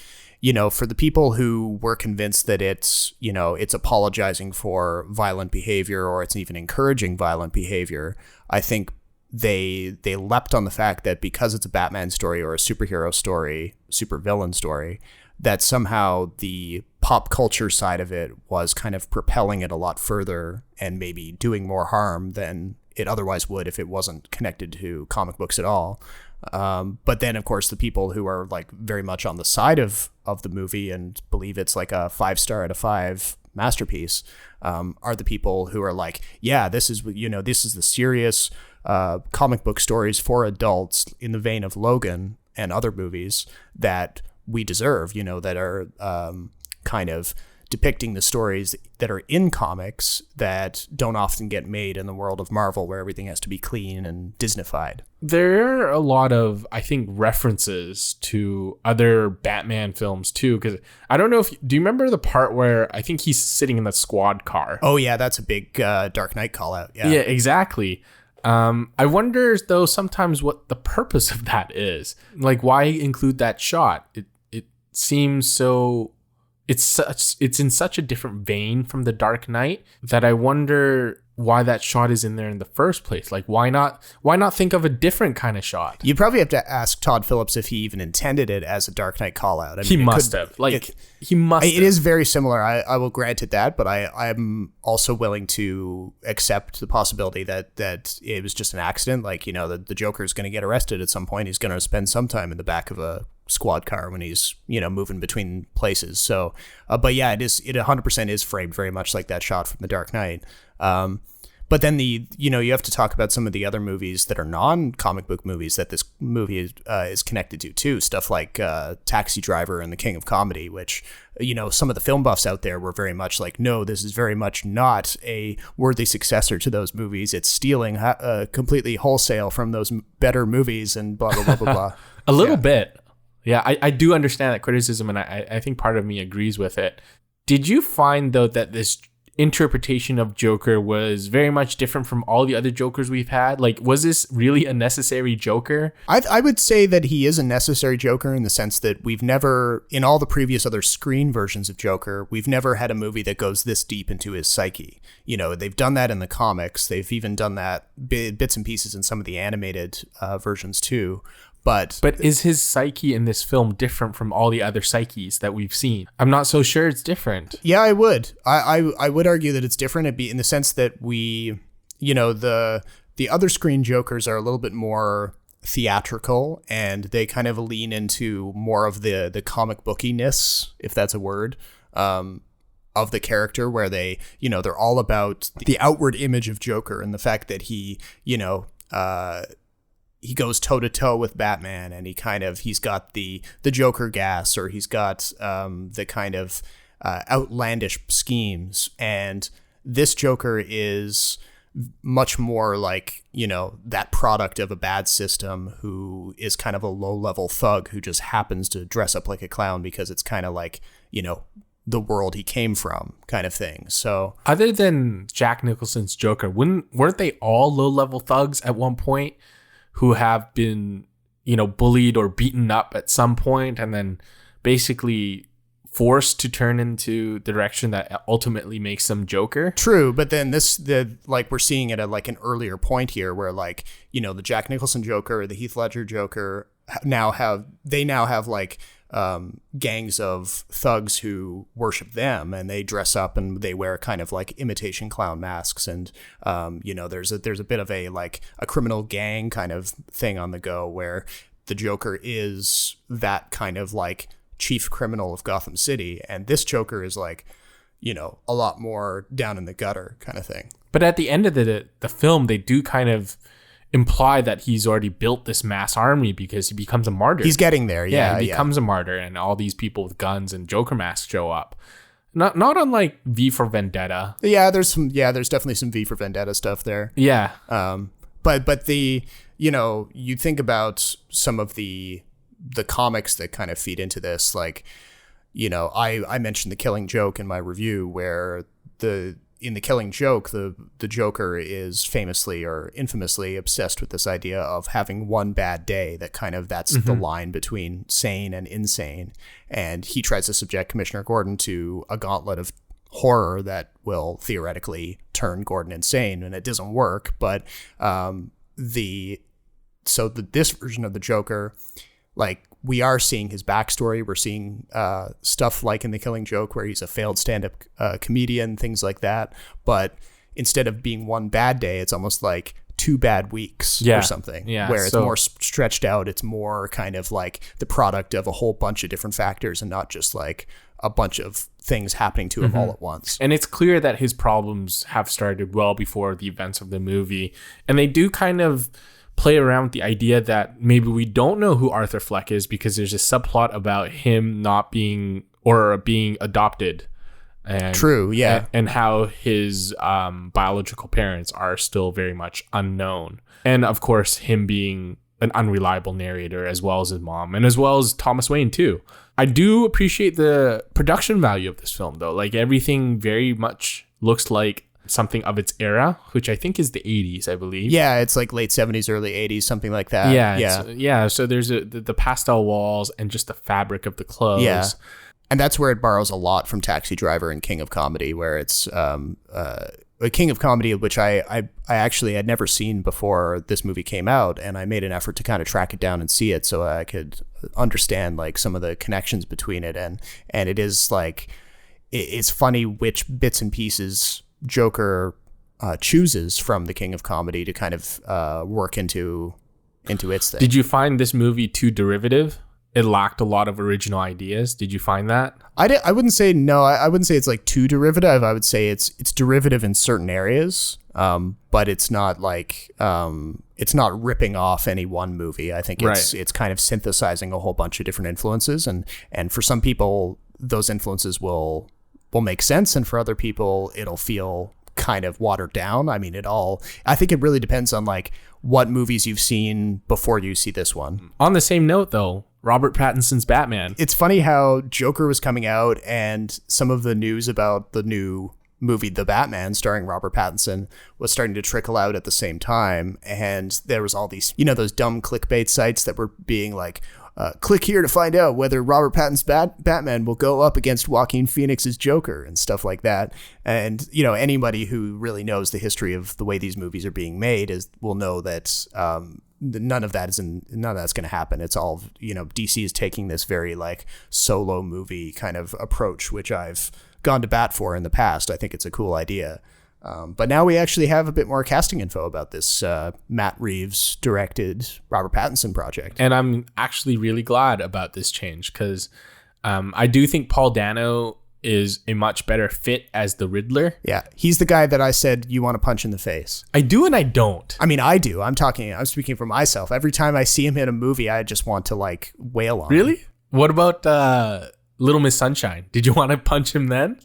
for the people who were convinced that it's apologizing for violent behavior or it's even encouraging violent behavior, I think they leapt on the fact that because it's a Batman story or a superhero story, supervillain story, that somehow the pop culture side of it was kind of propelling it a lot further and maybe doing more harm than it otherwise would if it wasn't connected to comic books at all. But then, of course, the people who are like very much on the side of the movie and believe it's like a 5-star out of 5 masterpiece are the people who are like, yeah, this is the serious comic book stories for adults in the vein of Logan and other movies that we deserve, that are kind of depicting the stories that are in comics that don't often get made in the world of Marvel, where everything has to be clean and Disneyfied. There are a lot of, I think, references to other Batman films too, because I don't know do you remember the part where I think he's sitting in the squad car? Oh yeah, that's a big Dark Knight call out. Yeah, exactly. I wonder though sometimes what the purpose of that is. Like, why include that shot? It seems so. It's in such a different vein from The Dark Knight that I wonder why that shot is in there in the first place. Like, why not think of a different kind of shot? You probably have to ask Todd Phillips if he even intended it as a Dark Knight call out. I mean, he must have. He must have. It is very similar. I will grant it that, but I'm also willing to accept the possibility that it was just an accident. Like, the Joker is going to get arrested at some point. He's going to spend some time in the back of a squad car when he's moving between places. So but yeah, it 100% is framed very much like that shot from The Dark Knight. But then you have to talk about some of the other movies that are non-comic book movies that this movie is connected to too. Stuff like Taxi Driver and The King of Comedy, which some of the film buffs out there were very much like, no, this is very much not a worthy successor to those movies. It's stealing completely wholesale from those better movies and blah blah blah blah blah. A little bit. Yeah, I do understand that criticism, and I think part of me agrees with it. Did you find, though, that this interpretation of Joker was very much different from all the other Jokers we've had? Like, was this really a necessary Joker? I would say that he is a necessary Joker in the sense that we've never, in all the previous other screen versions of Joker, we've never had a movie that goes this deep into his psyche. They've done that in the comics. They've even done that bits and pieces in some of the animated versions too. But is his psyche in this film different from all the other psyches that we've seen? I'm not so sure it's different. Yeah, I would. I would argue that it's different. It'd be in the sense that we, the other screen Jokers are a little bit more theatrical and they kind of lean into more of the comic bookiness, if that's a word. of the character, where they, they're all about the outward image of Joker and the fact that he, he goes toe to toe with Batman, and he's got the Joker gas, or he's got the kind of outlandish schemes. And this Joker is much more like, that product of a bad system, who is kind of a low level thug who just happens to dress up like a clown because it's kind of like, the world he came from kind of thing. So other than Jack Nicholson's Joker, weren't they all low level thugs at one point who have been, bullied or beaten up at some point and then basically forced to turn into the direction that ultimately makes them Joker? True, but then we're seeing it at like an earlier point here where like, the Jack Nicholson Joker, the Heath Ledger Joker now have like gangs of thugs who worship them, and they dress up and they wear kind of like imitation clown masks, and there's a bit of a like a criminal gang kind of thing on the go, where the Joker is that kind of like chief criminal of Gotham City, and this Joker is like, a lot more down in the gutter kind of thing. But at the end of the film, they do kind of imply that he's already built this mass army because he becomes a martyr. He's getting there. Yeah, he becomes a martyr, and all these people with guns and Joker masks show up. Not unlike V for Vendetta. Yeah, there's definitely some V for Vendetta stuff there. Yeah. But the, you think about some of the comics that kind of feed into this, like, I mentioned The Killing Joke in my review, where in The Killing Joke, the Joker is famously or infamously obsessed with this idea of having one bad day, that's the line between sane and insane. And he tries to subject Commissioner Gordon to a gauntlet of horror that will theoretically turn Gordon insane, and it doesn't work. But this version of the Joker, like, we are seeing his backstory. We're seeing stuff like in The Killing Joke, where he's a failed stand-up comedian, things like that. But instead of being one bad day, it's almost like 2 bad weeks or something, where it's more stretched out. It's more kind of like the product of a whole bunch of different factors, and not just like a bunch of things happening to him all at once. And it's clear that his problems have started well before the events of the movie. And they do kind of play around with the idea that maybe we don't know who Arthur Fleck is, because there's a subplot about him not being or being adopted. And, true, yeah. And how his biological parents are still very much unknown. And of course, him being an unreliable narrator, as well as his mom, and as well as Thomas Wayne too. I do appreciate the production value of this film, though. Like, everything very much looks like something of its era, which I think is the 80s, I believe. Yeah, it's like late 70s, early 80s, something like that. Yeah. So there's the pastel walls and just the fabric of the clothes. Yeah. And that's where it borrows a lot from Taxi Driver and King of Comedy, where it's a King of Comedy, which I actually had never seen before this movie came out, and I made an effort to kind of track it down and see it so I could understand like some of the connections between it, and it is like, it's funny which bits and pieces Joker chooses from the King of Comedy to kind of work into its thing. Did you find this movie too derivative? It lacked a lot of original ideas. Did you find that? I wouldn't say no. I wouldn't say it's like too derivative. I would say it's derivative in certain areas, but it's not like it's not ripping off any one movie. I think it's kind of synthesizing a whole bunch of different influences, and for some people those influences will make sense, and for other people it'll feel kind of watered down. I mean, I think it really depends on like what movies you've seen before you see this one. On the same note, though, Robert Pattinson's Batman. It's funny how Joker was coming out, and some of the news about the new movie The Batman starring Robert Pattinson was starting to trickle out at the same time, and there was all these, those dumb clickbait sites that were being like, click here to find out whether Robert Pattinson's Batman will go up against Joaquin Phoenix's Joker and stuff like that. And, anybody who really knows the history of the way these movies are being made will know that none of that's going to happen. It's all, DC is taking this very like solo movie kind of approach, which I've gone to bat for in the past. I think it's a cool idea. But now we actually have a bit more casting info about this Matt Reeves directed Robert Pattinson project. And I'm actually really glad about this change, because I do think Paul Dano is a much better fit as the Riddler. Yeah, he's the guy that I said you want to punch in the face. I do and I don't. I mean, I do. I'm speaking for myself. Every time I see him in a movie, I just want to like wail on him. Really? What about Little Miss Sunshine? Did you want to punch him then?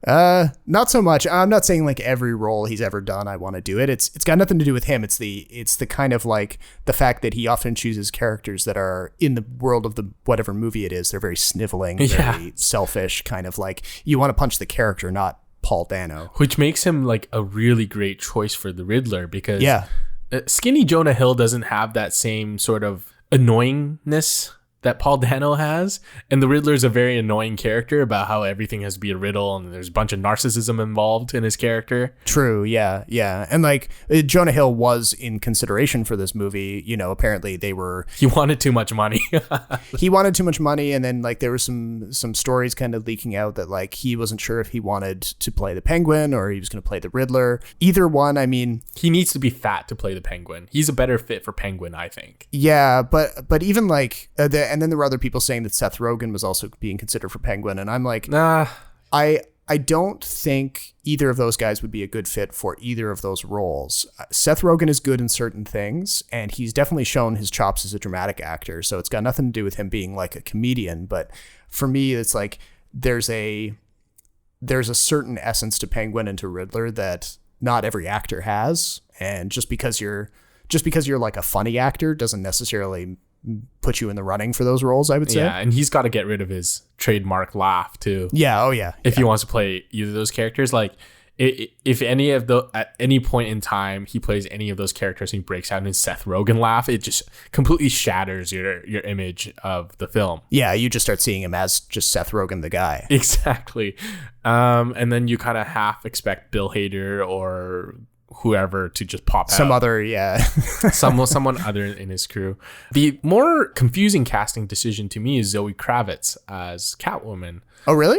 Not so much. I'm not saying like every role he's ever done I want to do it. It's got nothing to do with him. It's the kind of like the fact that he often chooses characters that are in the world of the whatever movie it is. They're very sniveling, very selfish, kind of like you want to punch the character, not Paul Dano. Which makes him like a really great choice for the Riddler because skinny Jonah Hill doesn't have that same sort of annoyingness that Paul Dano has, and the Riddler is a very annoying character about how everything has to be a riddle and there's a bunch of narcissism involved in his character. True, yeah. And like Jonah Hill was in consideration for this movie. You know, apparently he wanted too much money. He wanted too much money, and then like there were some stories kind of leaking out that like he wasn't sure if he wanted to play the Penguin or he was going to play the Riddler. Either one, I mean, he needs to be fat to play the Penguin. He's a better fit for Penguin, I think. Yeah, but even like and then there were other people saying that Seth Rogen was also being considered for Penguin. And I'm like, nah, I don't think either of those guys would be a good fit for either of those roles. Seth Rogen is good in certain things, and he's definitely shown his chops as a dramatic actor. So it's got nothing to do with him being like a comedian. But for me, it's like there's a certain essence to Penguin and to Riddler that not every actor has. And just because you're like a funny actor doesn't necessarily put you in the running for those roles, I would say. Yeah, and he's got to get rid of his trademark laugh too. Yeah, oh yeah. If he wants to play either of those characters, like if at any point in time he plays any of those characters and he breaks out in his Seth Rogen laugh, it just completely shatters your image of the film. Yeah, you just start seeing him as just Seth Rogen the guy. Exactly. And then you kind of half expect Bill Hader or whoever to just pop some out. Other someone other in his crew. The more confusing casting decision to me is Zoe Kravitz as Catwoman. Oh really?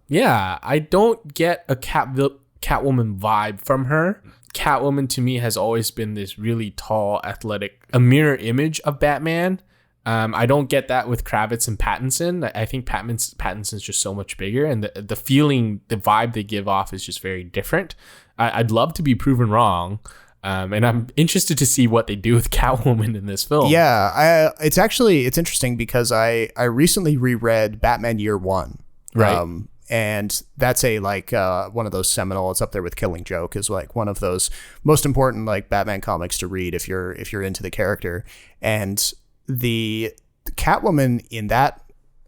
Yeah, I don't get a Catwoman vibe from her. Catwoman to me has always been this really tall, athletic, a mirror image of Batman. I don't get that with Kravitz and Pattinson. I think Pattinson's just so much bigger, and the feeling, the vibe they give off is just very different. I'd love to be proven wrong, and I'm interested to see what they do with Catwoman in this film. Yeah, it's interesting because I recently reread Batman Year One, right? And that's one of those seminal. It's up there with Killing Joke, is like one of those most important like Batman comics to read if you're into the character. And the Catwoman in that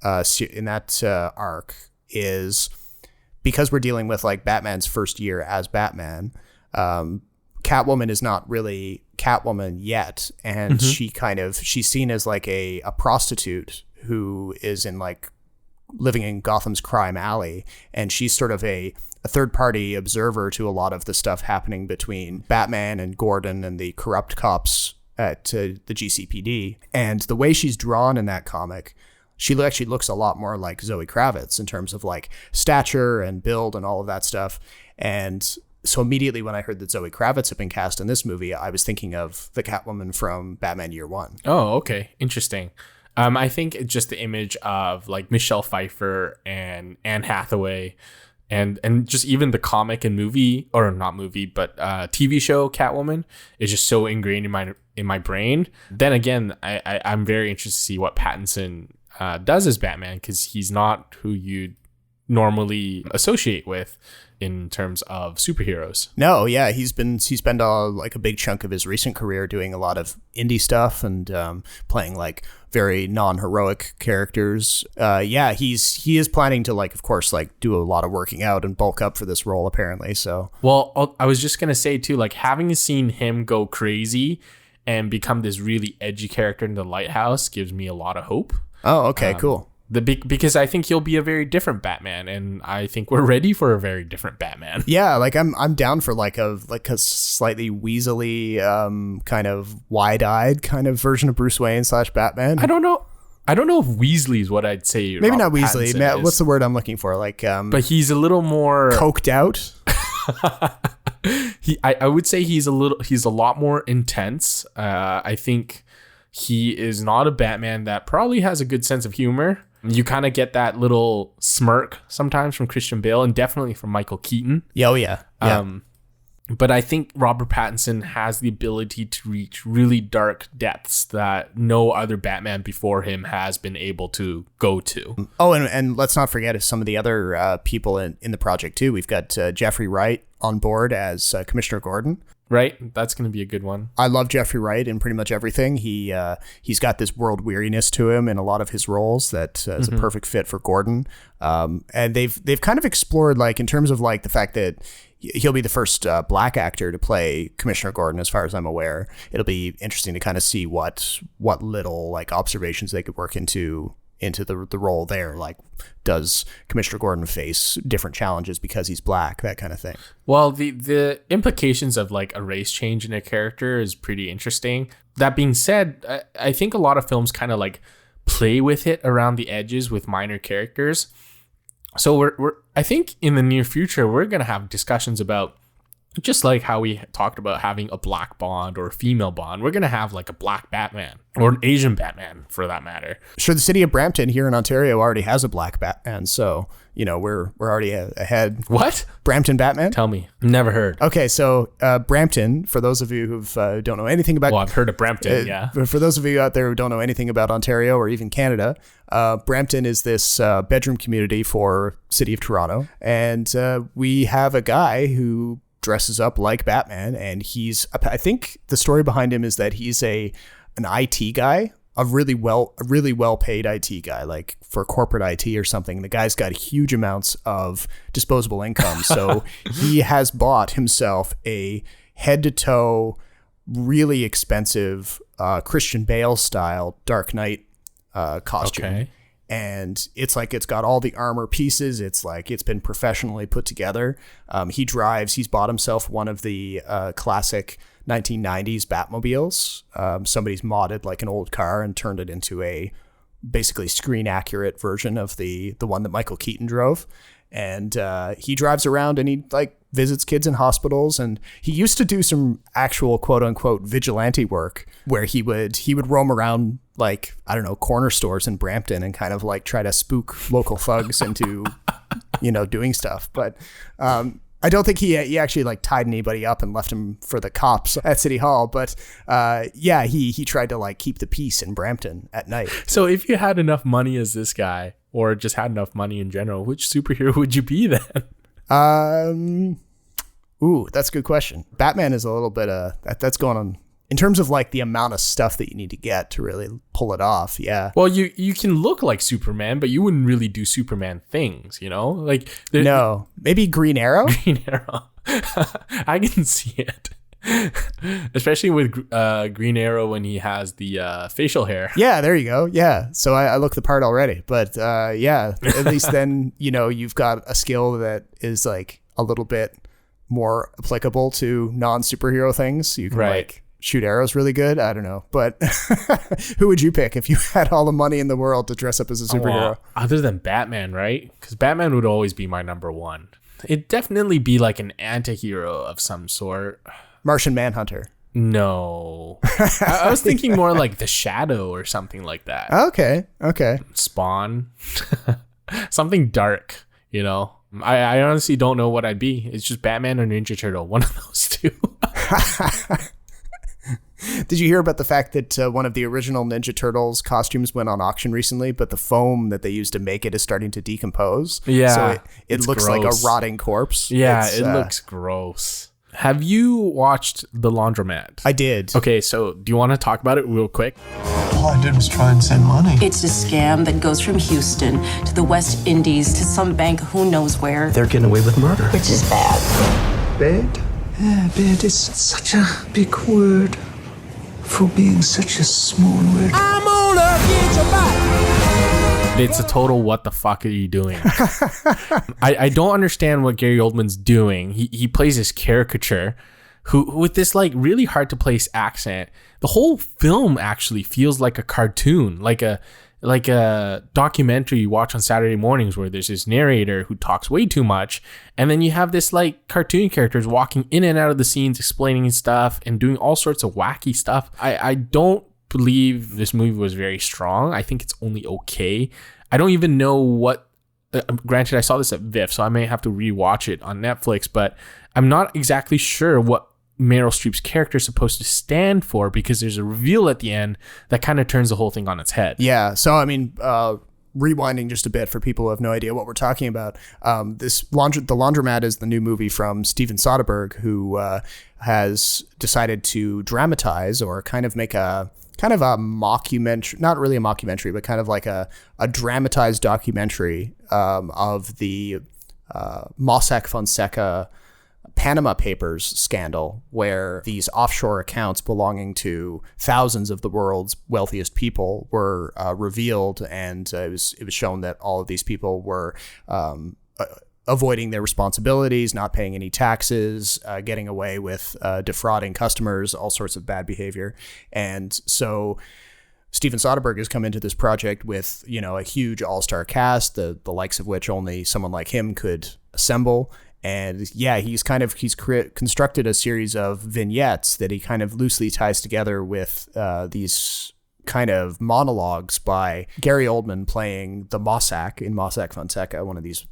arc is, because we're dealing with like Batman's first year as Batman, Catwoman is not really Catwoman yet, and she's seen as like a prostitute who is in like living in Gotham's crime alley, and she's sort of a third party observer to a lot of the stuff happening between Batman and Gordon and the corrupt cops at the GCPD. And the way she's drawn in that comic, she actually looks a lot more like Zoe Kravitz in terms of like stature and build and all of that stuff. And so immediately when I heard that Zoe Kravitz had been cast in this movie, I was thinking of the Catwoman from Batman Year One. Oh, okay. Interesting. I think just the image of like Michelle Pfeiffer and Anne Hathaway and just even the comic and movie, or not movie, but TV show Catwoman is just so ingrained in my brain. Then again, I'm very interested to see what Pattinson does as Batman, because he's not who you'd normally associate with in terms of superheroes. No, yeah, he's spent like a big chunk of his recent career doing a lot of indie stuff and playing like very non-heroic characters. He is planning to like, of course, like do a lot of working out and bulk up for this role apparently. So, well, I was just gonna say too, like having seen him go crazy and become this really edgy character in The Lighthouse gives me a lot of hope. Oh, okay, cool. Because I think he'll be a very different Batman, and I think we're ready for a very different Batman. Yeah, like I'm down for like a slightly weaselly, kind of wide-eyed kind of version of Bruce Wayne / Batman. I don't know if Weasley is what I'd say. Maybe not Weasley. What's the word I'm looking for? Like, but he's a little more coked out. I would say he's a lot more intense. I think he is not a Batman that probably has a good sense of humor. You kind of get that little smirk sometimes from Christian Bale and definitely from Michael Keaton. Yeah, oh yeah. But I think Robert Pattinson has the ability to reach really dark depths that no other Batman before him has been able to go to. Oh, and let's not forget some of the other people in the project too. We've got Jeffrey Wright on board as Commissioner Gordon. Right, that's going to be a good one. I love Jeffrey Wright in pretty much everything. He's got this world weariness to him in a lot of his roles that is a perfect fit for Gordon. And they've kind of explored, like, in terms of like the fact that he'll be the first black actor to play Commissioner Gordon, as far as I'm aware. It'll be interesting to kind of see what little like observations they could work into the role there. Like, does Commissioner Gordon face different challenges because he's black, that kind of thing? Well, the implications of like a race change in a character is pretty interesting. That being said, I think a lot of films kind of like play with it around the edges with minor characters. So I think in the near future, we're going to have discussions about, just like how we talked about having a black Bond or a female Bond, we're going to have like a black Batman or an Asian Batman for that matter. Sure, the city of Brampton here in Ontario already has a black Batman, so we're already ahead. What? Brampton Batman? Tell me. Never heard. Okay, so Brampton, for those of you who don't know anything about... Well, I've heard of Brampton, yeah. For those of you out there who don't know anything about Ontario or even Canada, Brampton is this bedroom community for city of Toronto, and we have a guy who dresses up like Batman, and I think the story behind him is that he's an IT guy, a really well paid IT guy, like for corporate IT or something. The guy's got huge amounts of disposable income, so he has bought himself a head to toe, really expensive Christian Bale style Dark Knight costume. Okay. And it's like it's got all the armor pieces. It's like it's been professionally put together. He's bought himself one of the classic 1990s Batmobiles. Somebody's modded like an old car and turned it into a basically screen accurate version of the one that Michael Keaton drove. And he drives around and he like visits kids in hospitals, and he used to do some actual quote unquote vigilante work where he would roam around, like, I don't know, corner stores in Brampton and kind of like try to spook local thugs into doing stuff. But I don't think he actually like tied anybody up and left him for the cops at City Hall. But he tried to like keep the peace in Brampton at night. So if you had enough money as this guy, or just had enough money in general, which superhero would you be then? That's a good question. Batman is a little bit that's going on in terms of like the amount of stuff that you need to get to really pull it off. Yeah. Well, you can look like Superman, but you wouldn't really do Superman things, like no, maybe Green Arrow. Green Arrow. I can see it. Especially with Green Arrow when he has the facial hair. Yeah, there you go. Yeah, so I look the part already. But at least then you've got a skill that is like a little bit more applicable to non-superhero things. You can like shoot arrows really good. I don't know, but who would you pick if you had all the money in the world to dress up as a superhero? Other than Batman, right? Because Batman would always be my number one. It'd definitely be like an anti-hero of some sort. Martian Manhunter. No. I was thinking more like The Shadow or something like that. Okay. Spawn. Something dark, I honestly don't know what I'd be. It's just Batman or Ninja Turtle. One of those two. Did you hear about the fact that one of the original Ninja Turtles costumes went on auction recently, but the foam that they used to make it is starting to decompose? Yeah. So it looks gross. Like a rotting corpse. Yeah, it looks gross. Have you watched The Laundromat? I did. Okay, so do you want to talk about it real quick? All I did was try and send money. It's a scam that goes from Houston to the West Indies to some bank who knows where. They're getting away with murder. Which is bad. Bad? Yeah, bad is such a big word for being such a small word. I'm gonna get your back. It's a total what the fuck are you doing? I don't understand what Gary Oldman's doing. He plays this caricature who with this like really hard to place accent. The whole film actually feels like a cartoon, like a documentary you watch on Saturday mornings where there's this narrator who talks way too much, and then you have this like cartoon characters walking in and out of the scenes explaining stuff and doing all sorts of wacky stuff. I don't believe this movie was very strong. I think it's only okay. I don't even know what. Granted, I saw this at VIF, so I may have to rewatch it on Netflix, but I'm not exactly sure what Meryl Streep's character is supposed to stand for, because there's a reveal at the end that kind of turns the whole thing on its head. Yeah. So, I mean, rewinding just a bit for people who have no idea what we're talking about, The Laundromat is the new movie from Steven Soderbergh, who has decided to dramatize or kind of make a mockumentary, not really a mockumentary, but kind of like a dramatized documentary of the Mossack Fonseca Panama Papers scandal, where these offshore accounts belonging to thousands of the world's wealthiest people were revealed, and it was shown that all of these people were avoiding their responsibilities, not paying any taxes, getting away with defrauding customers, all sorts of bad behavior. And so Steven Soderbergh has come into this project with, a huge all-star cast, the likes of which only someone like him could assemble. And yeah, he's constructed a series of vignettes that he kind of loosely ties together with these kind of monologues by Gary Oldman playing the Mossack in Mossack Fonseca, one of these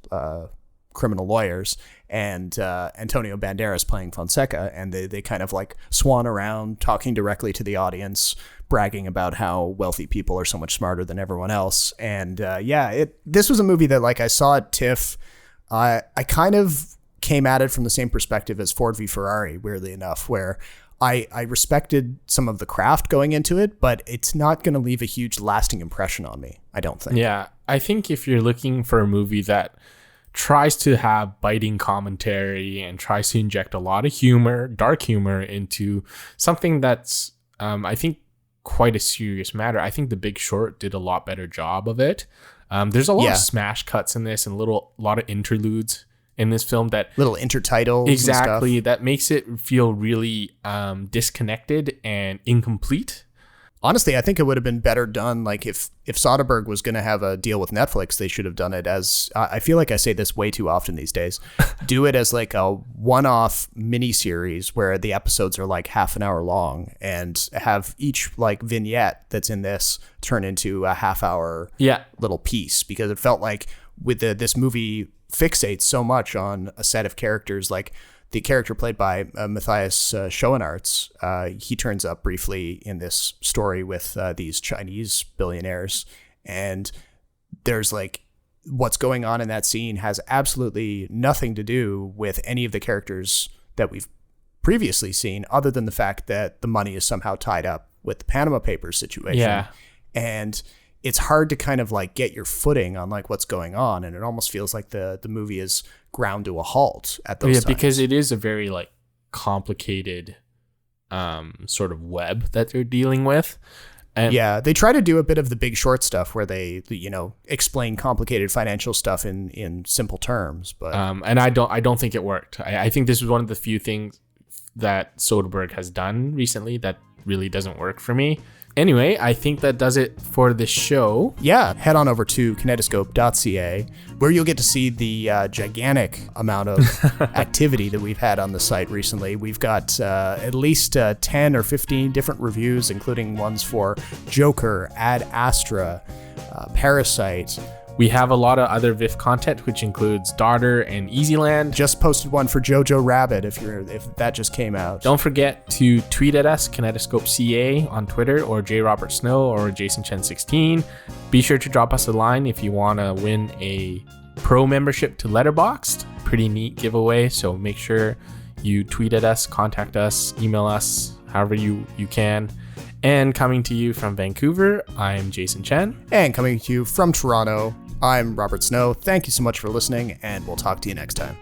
criminal lawyers, and Antonio Banderas playing Fonseca, and they kind of like swan around talking directly to the audience, bragging about how wealthy people are so much smarter than everyone else. And this was a movie that, like, I saw at TIFF. I kind of came at it from the same perspective as Ford v Ferrari, weirdly enough, where I respected some of the craft going into it, but it's not going to leave a huge lasting impression on me, I don't think. Yeah, I think if you're looking for a movie that tries to have biting commentary and tries to inject a lot of humor, dark humor, into something that's, I think, quite a serious matter, I think The Big Short did a lot better job of it. There's a lot of smash cuts in this and a lot of interludes in this film, that little intertitles, exactly, and stuff that makes it feel really disconnected and incomplete. Honestly, I think it would have been better done, like, if Soderbergh was going to have a deal with Netflix, they should have done it as, I feel like I say this way too often these days, do it as like a one-off miniseries where the episodes are like half an hour long, and have each like vignette that's in this turn into a half-hour little piece, because it felt like with this movie fixates so much on a set of characters. Like the character played by Matthias Schoenaerts, he turns up briefly in this story with these Chinese billionaires, and there's like, what's going on in that scene has absolutely nothing to do with any of the characters that we've previously seen, other than the fact that the money is somehow tied up with the Panama Papers situation. Yeah. And it's hard to kind of like get your footing on like what's going on, and it almost feels like the movie is ground to a halt at those times. Because it is a very like complicated sort of web that they're dealing with. And yeah, they try to do a bit of The Big Short stuff where they, explain complicated financial stuff in simple terms, but and I don't think it worked. I think this was one of the few things that Soderbergh has done recently that really doesn't work for me. Anyway, I think that does it for this show. Yeah, head on over to kinetoscope.ca, where you'll get to see the gigantic amount of activity that we've had on the site recently. We've got at least 10 or 15 different reviews, including ones for Joker, Ad Astra, Parasite. We have a lot of other VIF content, which includes Daughter and Easyland. Just posted one for Jojo Rabbit if that just came out. Don't forget to tweet at us, KinetoscopeCA on Twitter, or JRobertSnow or JasonChen16. Be sure to drop us a line if you want to win a pro membership to Letterboxd. Pretty neat giveaway, so make sure you tweet at us, contact us, email us, however you can. And coming to you from Vancouver, I'm Jason Chen. And coming to you from Toronto, I'm Robert Snow. Thank you so much for listening, and we'll talk to you next time.